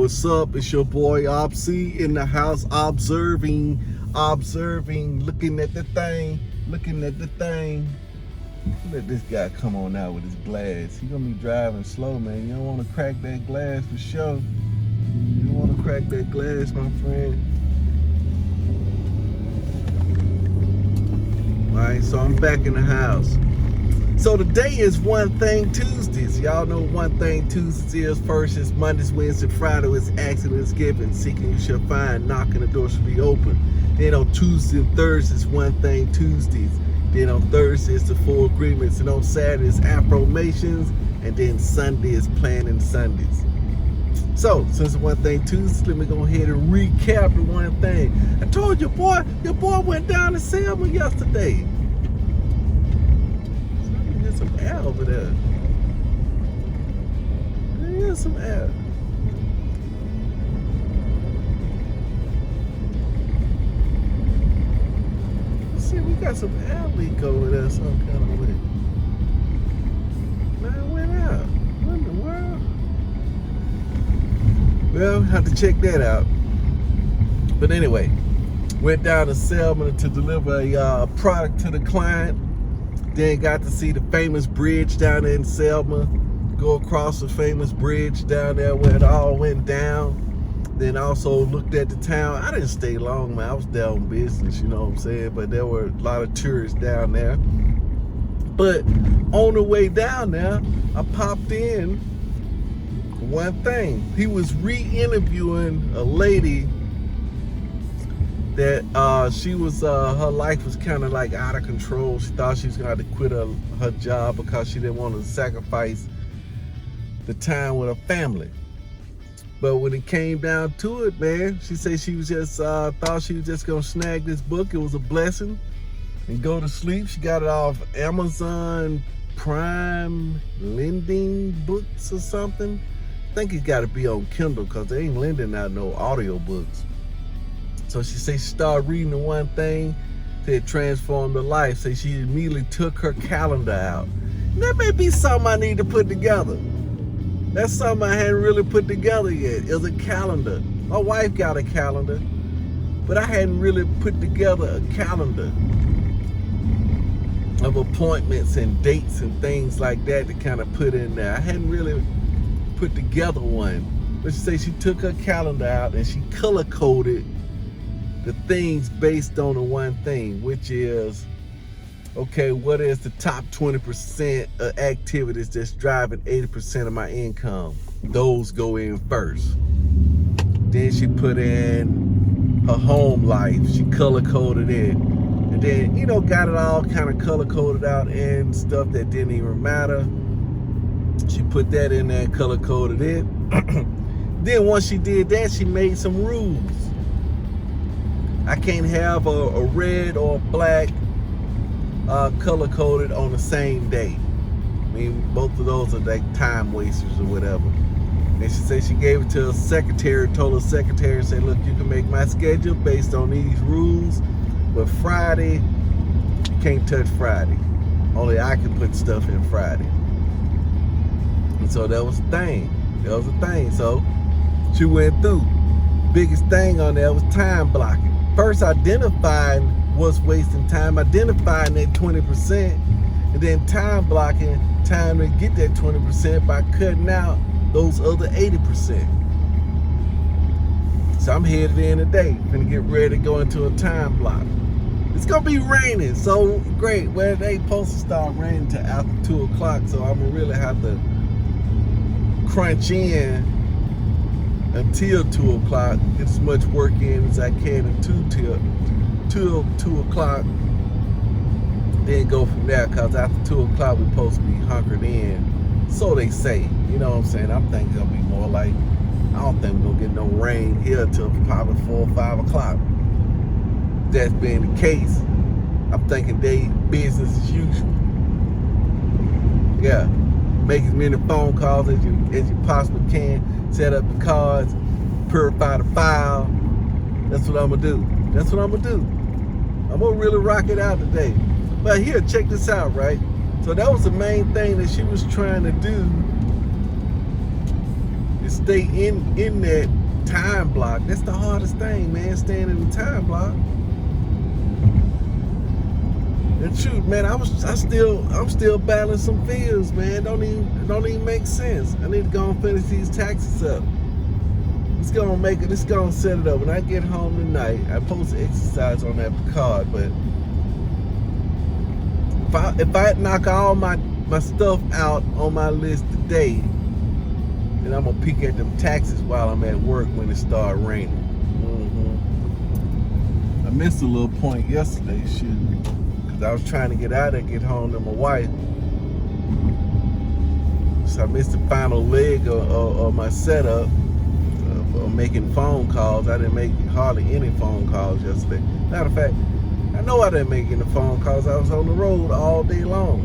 what's up? It's your boy Opsy in the house, observing, looking at the thing. Let this guy come on out with his glass. He gonna be driving slow, man. You don't want to crack that glass for sure. You don't want to crack that glass, my friend. All right, so I'm back in the house. So today is One Thing Tuesdays. Y'all know One Thing Tuesdays is. First is Mondays, Wednesday, Friday is accidents given. Seeking you shall find. Knocking the door should be open. Then on Tuesday and Thursday is One Thing Tuesdays. Then on Thursday is the Four Agreements. And on Saturday is Affirmations. And then Sunday is Planning Sundays. So, since One Thing Tuesdays, let me go ahead and recap the one thing. I told your boy went down to Selma yesterday. Some air over there. There's some air. See, we got some air leak over there some kind of way. Man, it went out. What in the world? Well, have to check that out. But anyway, went down to Selma to deliver a product to the client. Then got to see the famous bridge down there in Selma. Go across the famous bridge down there where it all went down. Then also looked at the town. I didn't stay long, man. I was there on business, you know what I'm saying? But there were a lot of tourists down there. But on the way down there, I popped in One Thing. He was re-interviewing a lady that she was, her life was kind of like out of control. She thought she was gonna have to quit her job because she didn't want to sacrifice the time with her family. But when it came down to it, man, she said she was just, thought she was just gonna snag this book. It was a blessing and go to sleep. She got it off Amazon Prime lending books or something. I think it's gotta be on Kindle because they ain't lending out no audio books. So she said she started reading the one thing that transformed her life. So she immediately took her calendar out. And that may be something I need to put together. That's something I hadn't really put together yet, is a calendar. My wife got a calendar, but I hadn't really put together a calendar of appointments and dates and things like that to kind of put in there. I hadn't really put together one. But she said she took her calendar out and she color-coded the things based on the one thing, which is, okay, what is the top 20% of activities that's driving 80% of my income? Those go in first. Then she put in her home life. She color-coded it. And then, you know, got it all kind of color-coded out and stuff that didn't even matter. She put that in there and color-coded it. Then once she did that, she made some rules. I can't have a red or a black color-coded on the same day. I mean, both of those are like time wasters or whatever. And she said she gave it to her secretary, told her secretary, said, look, you can make my schedule based on these rules, but Friday, you can't touch Friday. Only I can put stuff in Friday. And so that was a thing. So she went through. Biggest thing on there was time blocking. First, identifying what's wasting time, identifying that 20%, and then time blocking time to get that 20% by cutting out those other 80%. So I'm headed in today, gonna get ready to go into a time block. It's gonna be raining, so great. Well, they supposed to start raining till after 2 o'clock, so I'm gonna really have to crunch in until 2 o'clock, get as much work in as I can until 2 o'clock, then go from there, because after 2 o'clock we're supposed to be hunkered in, so they say, you know what I'm saying. I'm thinking it'll be more like, I don't think we're gonna get no rain here till probably 4 or 5 o'clock. That's being the case, I'm thinking they business as usual. Yeah, make as many phone calls as you possibly can. Set up the cards, purify the file. That's what I'm gonna do. I'm gonna really rock it out today. But here, check this out, right? So that was the main thing that she was trying to do, can stay in that time block. That's the hardest thing, man, staying in the time block. And shoot, man, I'm still battling some fears, man. Don't even make sense. I need to go and finish these taxes up. It's gonna set it up. When I get home tonight, I'm supposed to exercise on that card, but if I knock all my stuff out on my list today, then I'm gonna peek at them taxes while I'm at work when it start raining. I missed a little point yesterday, shoot, because I was trying to get out and get home to my wife. So I missed the final leg of my setup of making phone calls. I didn't make hardly any phone calls yesterday. Matter of fact, I know I didn't make any phone calls. I was on the road all day long.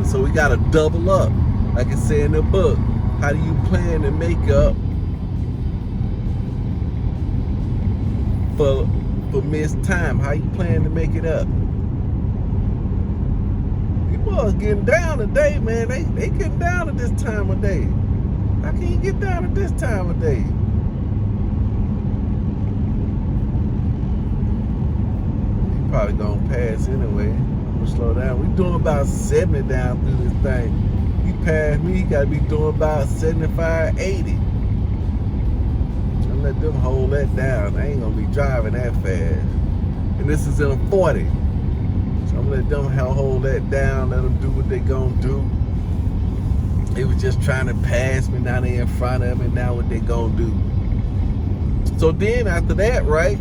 So we gotta double up. Like it said in the book, how do you plan to make up for missed time? How you plan to make it up? People are getting down today, man. They getting down at this time of day. How can you get down at this time of day? You probably gonna pass anyway. I'm gonna slow down. We doing about 70 down through this thing. You pass me, you gotta be doing about 75, 80. I'm let them hold that down. I ain't gonna be driving that fast. And this is in a 40. So I'm gonna let them hold that down, let them do what they gonna do. They was just trying to pass me, now they in front of me, now what they gonna do. So then after that, right?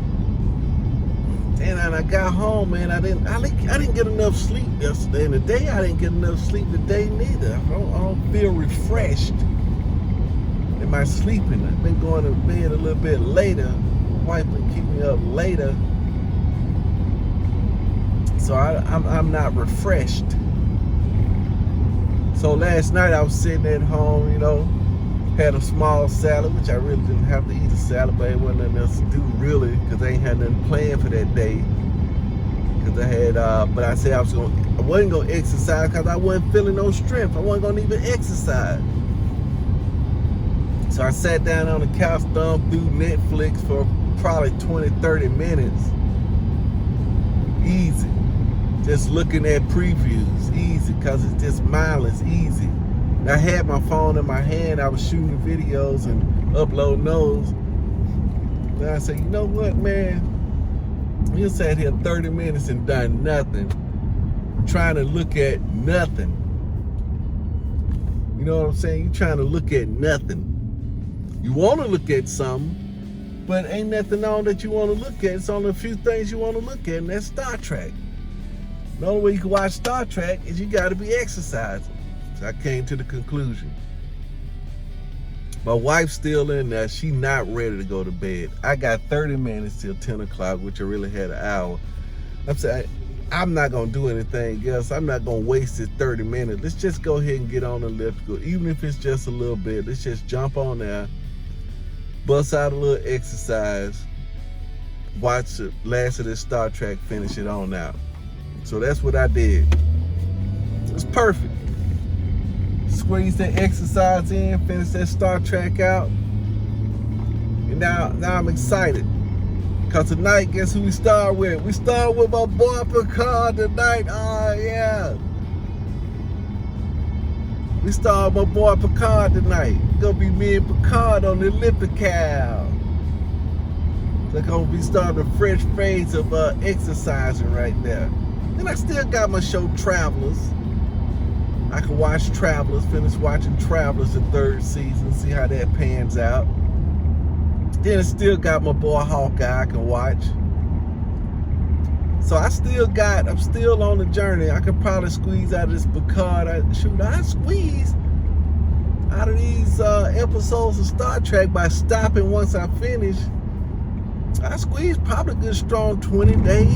And I got home, man. I didn't get enough sleep yesterday. And today I didn't get enough sleep today neither. I don't feel refreshed. Am I sleeping? I've been going to bed a little bit later. My wife been keeping me up later. So I'm not refreshed. So last night I was sitting at home, you know, had a small salad, which I really didn't have to eat a salad, but it wasn't nothing else to do really, because I ain't had nothing planned for that day. Because I had, but I said I wasn't gonna exercise because I wasn't feeling no strength. I wasn't gonna even exercise. So I sat down on the couch, thumbed through Netflix for probably 20, 30 minutes. Easy. Just looking at previews, easy, because it's just mindless, easy. I had my phone in my hand, I was shooting videos and uploading those. And I said, you know what, man? You sat here 30 minutes and done nothing, trying to look at nothing. You know what I'm saying? You're trying to look at nothing. You want to look at something, but ain't nothing on that you want to look at. It's only a few things you want to look at, and that's Star Trek. The only way you can watch Star Trek is you got to be exercising. So I came to the conclusion. My wife's still in there. She not ready to go to bed. I got 30 minutes till 10 o'clock, which I really had an hour. I'm saying, I'm not going to do anything else. I'm not going to waste this 30 minutes. Let's just go ahead and get on the elliptical. Even if it's just a little bit, let's just jump on there, bust out a little exercise, watch the last of this Star Trek, finish it on out. So that's what I did. It's perfect. Squeeze that exercise in, finish that Star Trek out. And now I'm excited. Because tonight, guess who we start with? We start with my boy Picard tonight. Oh, yeah. We start with my boy Picard tonight. It's going to be me and Picard on the elliptical. They're going to be starting a fresh phase of exercising right there. And I still got my show Travelers. I can watch Travelers, finish watching Travelers the 3rd season, see how that pans out. Then I still got my boy Hawkeye I can watch. So I'm still on the journey. I could probably squeeze out of this Picard. I squeeze out of these episodes of Star Trek by stopping once I finish. I squeeze probably a good strong 20 days.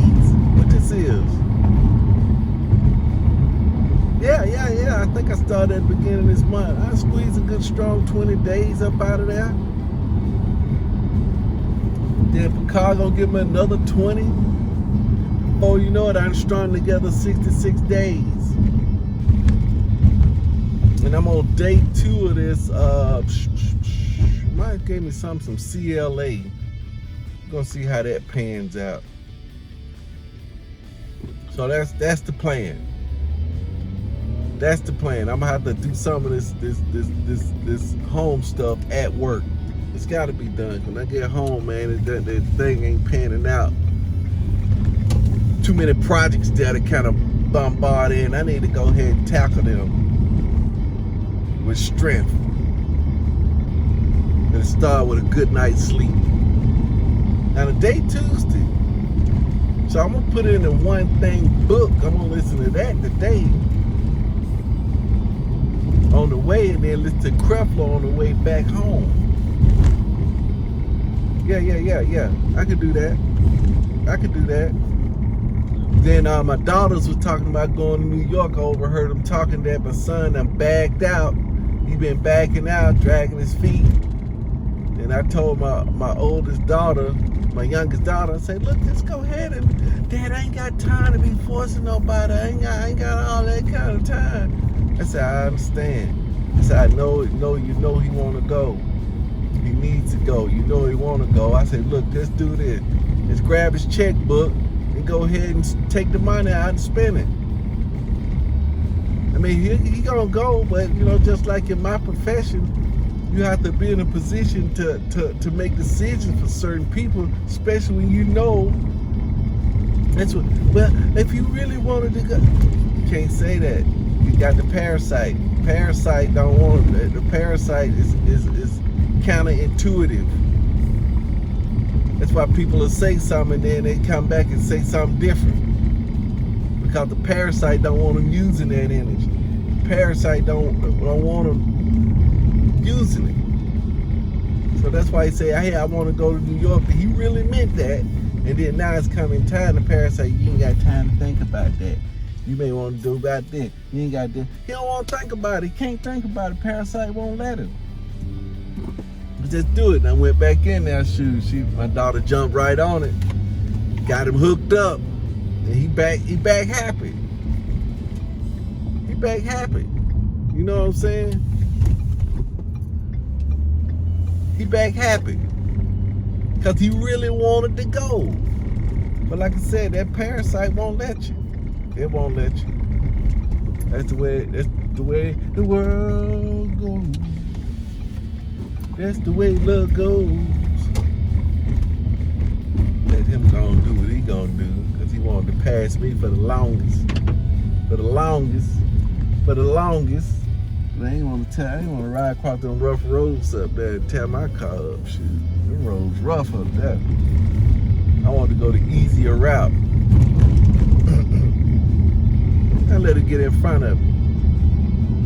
What this is? Yeah. I think I started at the beginning of this month. I squeeze a good strong 20 days up out of there. Then Picard gonna give me another 20. Before you know it, I'm strung together 66 days. And I'm on day 2 of this. Mike gave me some CLA. Gonna see how that pans out. So that's the plan. That's the plan. I'm gonna have to do some of this home stuff at work. It's gotta be done. When I get home, man, the thing ain't panning out. Too many projects there to kind of bombard in. I need to go ahead and tackle them with strength. And start with a good night's sleep. Now today Tuesday. So I'm gonna put in a one thing book. I'm gonna listen to that today. On the way, and then listen to Creflo on the way back home. Yeah. I could do that. Then my daughters was talking about going to New York. I overheard them talking that my son done bagged out. He been backing out, dragging his feet. And I told my oldest daughter, my youngest daughter, I said, look, just go ahead and Dad, I ain't got time to be forcing nobody. I ain't got all that kind of time. I said, I understand. I said, I know you know he want to go. He needs to go. You know he want to go. I said, look, just do this. Just grab his checkbook and go ahead and take the money out and spend it. I mean, he gonna go, but just like in my profession, you have to be in a position to make decisions for certain people, especially when you know. That's what. Well, if you really wanted to go, you can't say that. You got the parasite. Parasite don't want it. The parasite is counterintuitive. That's why people will say something and then they come back and say something different. Because the parasite don't want them using that energy. The parasite don't want them using it. So that's why he say, hey, I want to go to New York. But he really meant that. And then now it's coming time. The parasite, you ain't got time to think about that. You may want to do about this. You ain't got this. He don't want to think about it. He can't think about it. Parasite won't let him. Just do it. And I went back in there. My daughter jumped right on it. Got him hooked up. And he back happy. He back happy. You know what I'm saying? He back happy. Because he really wanted to go. But like I said, that parasite won't let you. It won't let you. That's the way the world goes. That's the way love goes. Let him go and do what he gonna do. Because he wanted to pass me for the longest. But I ain't want to ride across them rough roads up there and tear my car up. Shoot, them roads rough up there. I wanted to go the easier route. I let her get in front of me.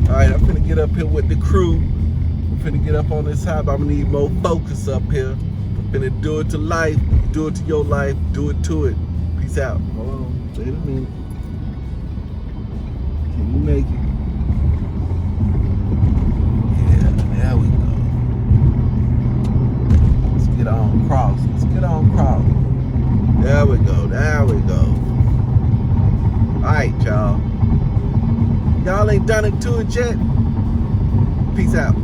All right, I'm finna get up here with the crew. I'm finna get up on this high, but I'm gonna need more focus up here. I'm finna do it to life, do it to your life, do it to it. Peace out. Hold on, wait a minute. Can you make it? There we go. Let's get on cross. There we go. Alright, y'all. Y'all ain't done it to it yet. Peace out.